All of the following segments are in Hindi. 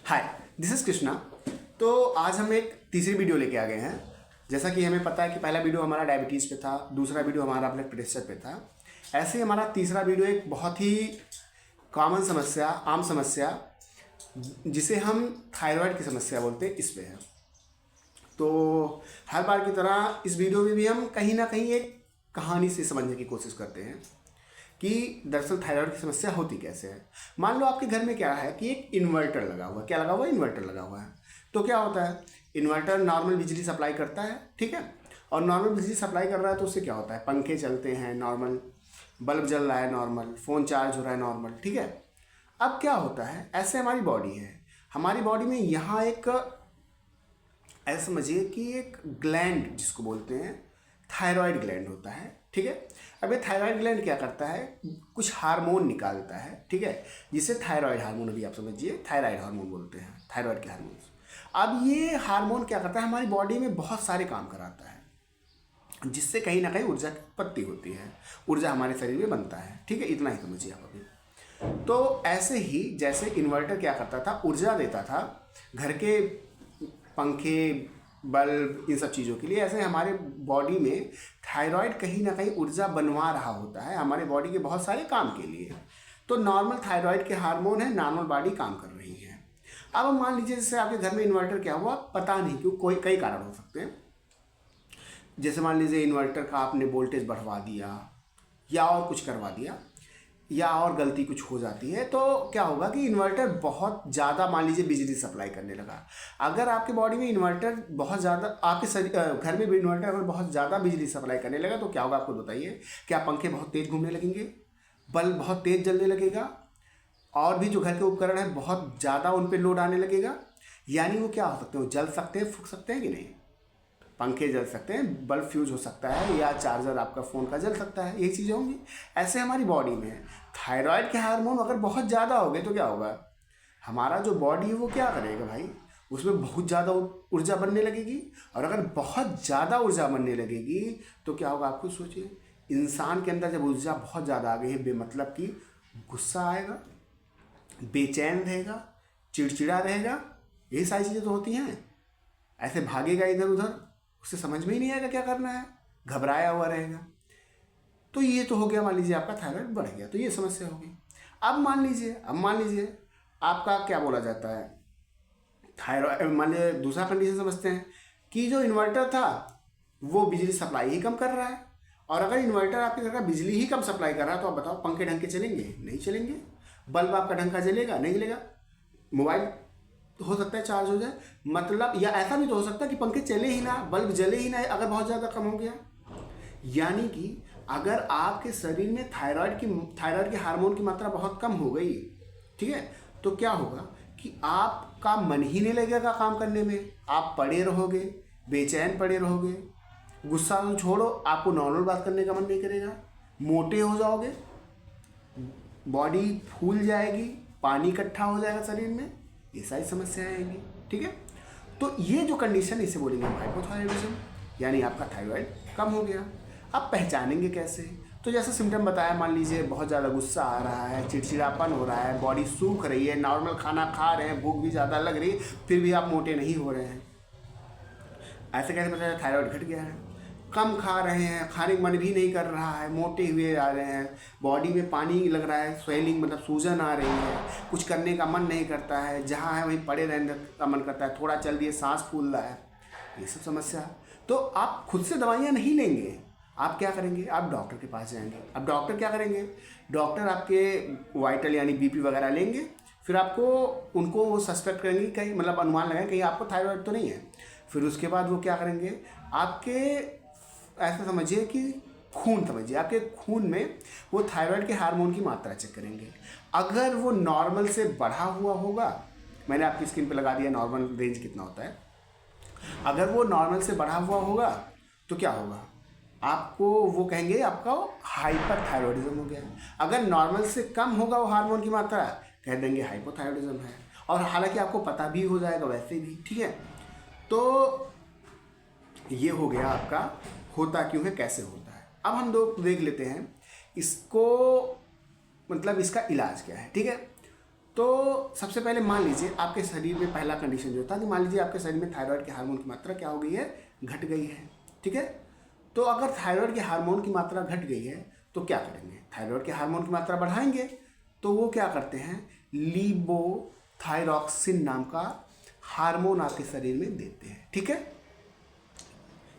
Hi, this is Krishna. तो आज हम एक तीसरी वीडियो लेके आ गए हैं। जैसा कि हमें पता है कि पहला वीडियो हमारा डायबिटीज़ पे था, दूसरा वीडियो हमारा ब्लड प्रेशर पे था। ऐसे ही हमारा तीसरा वीडियो एक बहुत ही कॉमन समस्या, आम समस्या, जिसे हम थायराइड की समस्या बोलते हैं, इस पे है। तो हर बार की तरह इस वीडियो में भी हम कहीं ना कहीं एक कहानी से समझने की कोशिश करते हैं कि दरअसल थायराइड की समस्या होती कैसे है। मान लो आपके घर में क्या है कि एक इन्वर्टर लगा हुआ है। क्या लगा हुआ है? इन्वर्टर लगा हुआ है। तो क्या होता है, इन्वर्टर नॉर्मल बिजली सप्लाई करता है, ठीक है। और नॉर्मल बिजली सप्लाई कर रहा है तो उससे क्या होता है, पंखे चलते हैं नॉर्मल, बल्ब जल रहा है नॉर्मल, फ़ोन चार्ज हो रहा है नॉर्मल, ठीक है। अब क्या होता है, ऐसे हमारी बॉडी है। हमारी बॉडी में यहाँ एक, ऐसा समझिए कि एक ग्लैंड जिसको बोलते हैं थायराइड ग्लैंड होता है, ठीक है। अब ये थायराइड ग्लैंड क्या करता है, कुछ हार्मोन निकालता है, ठीक है, जिसे थायराइड हार्मोन, अभी आप समझिए थायराइड हार्मोन बोलते हैं, थायराइड के हार्मोन। अब ये हार्मोन क्या करता है, हमारी बॉडी में बहुत सारे काम कराता है, जिससे कहीं ना कहीं ऊर्जा की उत्पत्ति होती है, ऊर्जा हमारे शरीर में बनता है, ठीक है। इतना ही समझिए आप अभी। तो ऐसे ही जैसे इन्वर्टर क्या करता था, ऊर्जा देता था घर के पंखे, बल्ब, इन सब चीज़ों के लिए, ऐसे हमारे बॉडी में थायराइड कहीं ना कहीं ऊर्जा बनवा रहा होता है हमारे बॉडी के बहुत सारे काम के लिए। तो नॉर्मल थायराइड के हार्मोन है, नॉर्मल बॉडी काम कर रही है। अब मान लीजिए जैसे आपके घर में इन्वर्टर क्या हुआ, पता नहीं क्यों, कोई कई कारण हो सकते हैं। जैसे मान लीजिए इन्वर्टर का आपने वोल्टेज बढ़वा दिया या और कुछ करवा दिया, या और गलती कुछ हो जाती है, तो क्या होगा कि इन्वर्टर बहुत ज़्यादा, मान लीजिए बिजली सप्लाई करने लगा। अगर आपके बॉडी में इन्वर्टर बहुत ज़्यादा, आपके घर में भी इन्वर्टर अगर बहुत ज़्यादा बिजली सप्लाई करने लगा, तो क्या होगा आपको बताइए। क्या पंखे बहुत तेज़ घूमने लगेंगे, बल्ब बहुत तेज़ जलने लगेगा, और भी जो घर के उपकरण हैं बहुत ज़्यादा उन पर लोड आने लगेगा। यानी वो क्या हो सकते हैं, जल सकते हैं, फूक सकते हैं कि नहीं। पंखे जल सकते हैं, बल्ब फ्यूज हो सकता है, या चार्जर आपका फ़ोन का जल सकता है, यही चीज़ें होंगी। ऐसे हमारी बॉडी में है। थायराइड के हार्मोन अगर बहुत ज़्यादा हो गए तो क्या होगा, हमारा जो बॉडी है वो क्या करेगा भाई, उसमें बहुत ज़्यादा ऊर्जा बनने लगेगी। और अगर बहुत ज़्यादा ऊर्जा बनने लगेगी तो क्या होगा, आपको सोचिए। इंसान के अंदर जब ऊर्जा बहुत ज़्यादा आ गई है, बेमतलब की गुस्सा आएगा, बेचैन रहेगा, चिड़चिड़ा रहेगा, यही सारी चीज़ें तो होती हैं। ऐसे भागेगा इधर उधर, उसे समझ में ही नहीं आएगा क्या करना है, घबराया हुआ रहेगा। तो ये तो हो गया, मान लीजिए आपका थायराइड बढ़ गया, तो ये समस्या होगी। अब मान लीजिए आपका क्या बोला जाता है, थायराइड, मान लीजिए दूसरा कंडीशन समझते हैं कि जो इन्वर्टर था वो बिजली सप्लाई ही कम कर रहा है। और अगर इन्वर्टर आपके घर का बिजली ही कम सप्लाई कर रहा है, तो आप बताओ पंखे ढंग के चलेंगे? नहीं चलेंगे। बल्ब आपका ढंग का जलेगा? नहीं जलेगा। मोबाइल तो हो सकता है चार्ज हो जाए, मतलब, या ऐसा भी तो हो सकता है कि पंखे चले ही ना, बल्ब जले ही ना, अगर बहुत ज़्यादा कम हो गया। यानी कि अगर आपके शरीर में थायराइड के हार्मोन की मात्रा बहुत कम हो गई, ठीक है, तो क्या होगा कि आपका मन ही नहीं लगेगा काम करने में, आप पड़े रहोगे, बेचैन पड़े रहोगे, गुस्सा तो छोड़ो, आपको नॉर्मल बात करने का मन नहीं करेगा, मोटे हो जाओगे, बॉडी फूल जाएगी, पानी इकट्ठा हो जाएगा शरीर में, ये सारी समस्याएं आएंगी, ठीक है। तो ये जो कंडीशन, इसे बोलेंगे हम हाइपोथायरॉयडिज्म, यानी आपका थायराइड कम हो गया। अब पहचानेंगे कैसे, तो जैसा सिम्टम बताया, मान लीजिए बहुत ज़्यादा गुस्सा आ रहा है, चिड़चिड़ापन हो रहा है, बॉडी सूख रही है, नॉर्मल खाना खा रहे हैं, भूख भी ज़्यादा लग रही है, फिर भी आप मोटे नहीं हो रहे हैं। ऐसे कैसे पता चला थायराइड घट गया है? कम खा रहे हैं, खाने का मन भी नहीं कर रहा है, मोटे हुए आ रहे हैं, बॉडी में पानी लग रहा है, स्वेलिंग मतलब सूजन आ रही है, कुछ करने का मन नहीं करता है, जहाँ है वहीं पड़े रहने का मन करता है, थोड़ा चल दिए सांस फूल रहा है, ये सब समस्या। तो आप खुद से दवाइयाँ नहीं लेंगे, आप क्या करेंगे, आप डॉक्टर के पास जाएंगे। अब डॉक्टर क्या करेंगे, डॉक्टर आपके वाइटल यानी बीपी वगैरह लेंगे, फिर आपको, उनको वो सस्पेक्ट करेंगे, कहीं मतलब अनुमान लगाएंगे कहीं आपको थायराइड तो नहीं है। फिर उसके बाद वो क्या करेंगे, आपके, ऐसा समझिए कि खून, समझिए आपके खून में वो थायराइड के हार्मोन की मात्रा चेक करेंगे। अगर वो नॉर्मल से बढ़ा हुआ होगा, मैंने आपकी स्क्रीन पे लगा दिया नॉर्मल रेंज कितना होता है, अगर वो नॉर्मल से बढ़ा हुआ होगा तो क्या होगा, आपको वो कहेंगे आपका हाइपर थायरॉयडिज्म हो गया। अगर नॉर्मल से कम होगा वो हार्मोन की मात्रा, कह देंगे हाइपोथायरॉयडिज्म है, और हालांकि आपको पता भी हो जाएगा वैसे भी, ठीक है। तो ये हो गया आपका होता क्यों है, कैसे होता है। अब हम लोग देख लेते हैं इसको, मतलब इसका इलाज क्या है, ठीक है। तो सबसे पहले मान लीजिए आपके शरीर में पहला कंडीशन जो था कि मान लीजिए आपके शरीर में थायराइड के हार्मोन की मात्रा क्या हो गई है, घट गई है। ठीक है, तो अगर थायराइड के हार्मोन की मात्रा घट गई है तो क्या करेंगे, थायराइड के हार्मोन की मात्रा बढ़ाएंगे। तो वो क्या करते हैं, लीवोथायरॉक्सिन नाम का हार्मोन आपके शरीर में देते हैं। ठीक है,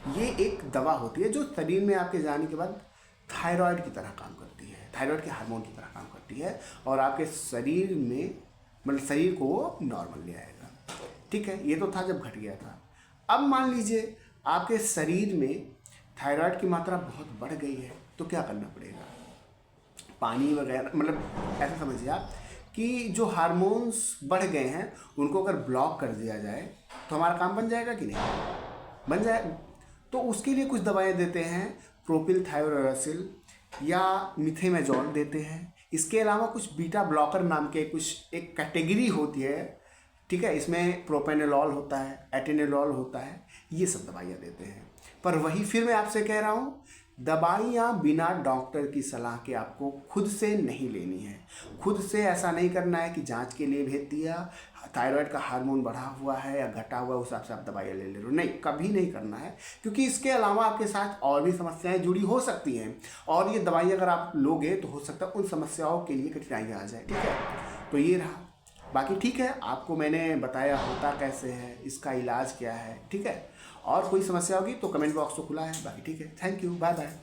ये एक दवा होती है जो शरीर में आपके जाने के बाद थायराइड की तरह काम करती है, थायराइड के हार्मोन की तरह काम करती है और आपके शरीर में मतलब शरीर को वो नॉर्मल ले आएगा। ठीक है, ये तो था जब घट गया था। अब मान लीजिए आपके शरीर में थायराइड की मात्रा बहुत बढ़ गई है तो क्या करना पड़ेगा, पानी वगैरह मतलब ऐसा समझिए आप कि जो हार्मोन्स बढ़ गए हैं उनको अगर ब्लॉक कर दिया जाए तो हमारा काम बन जाएगा कि नहीं, बन जाए। तो उसके लिए कुछ दवाएं देते हैं, प्रोपिल थायोरेसिल या मिथेमेजॉल देते हैं। इसके अलावा कुछ बीटा ब्लॉकर नाम के कुछ एक कैटेगरी होती है। ठीक है, इसमें प्रोपेनोलॉल होता है, एटेनोलॉल होता है, ये सब दवाइयाँ देते हैं। पर वही फिर मैं आपसे कह रहा हूँ, दवाइयाँ बिना डॉक्टर की सलाह के आपको खुद से नहीं लेनी है। खुद से ऐसा नहीं करना है कि जांच के लिए भेज दिया, थायराइड का हार्मोन बढ़ा हुआ है या घटा हुआ उस हिसाब से आप दवाइयाँ ले रहे हो, नहीं, कभी नहीं करना है। क्योंकि इसके अलावा आपके साथ और भी समस्याएं जुड़ी हो सकती हैं और ये दवाई अगर आप लोगे तो हो सकता है उन समस्याओं के लिए कठिनाइयाँ आ जाए। ठीक है, तो ये रहा। बाकी ठीक है, आपको मैंने बताया होता कैसे है, इसका इलाज क्या है। ठीक है, और कोई समस्या होगी तो कमेंट बॉक्स तो खुला है। बाकी ठीक है, थैंक यू, बाय बाय।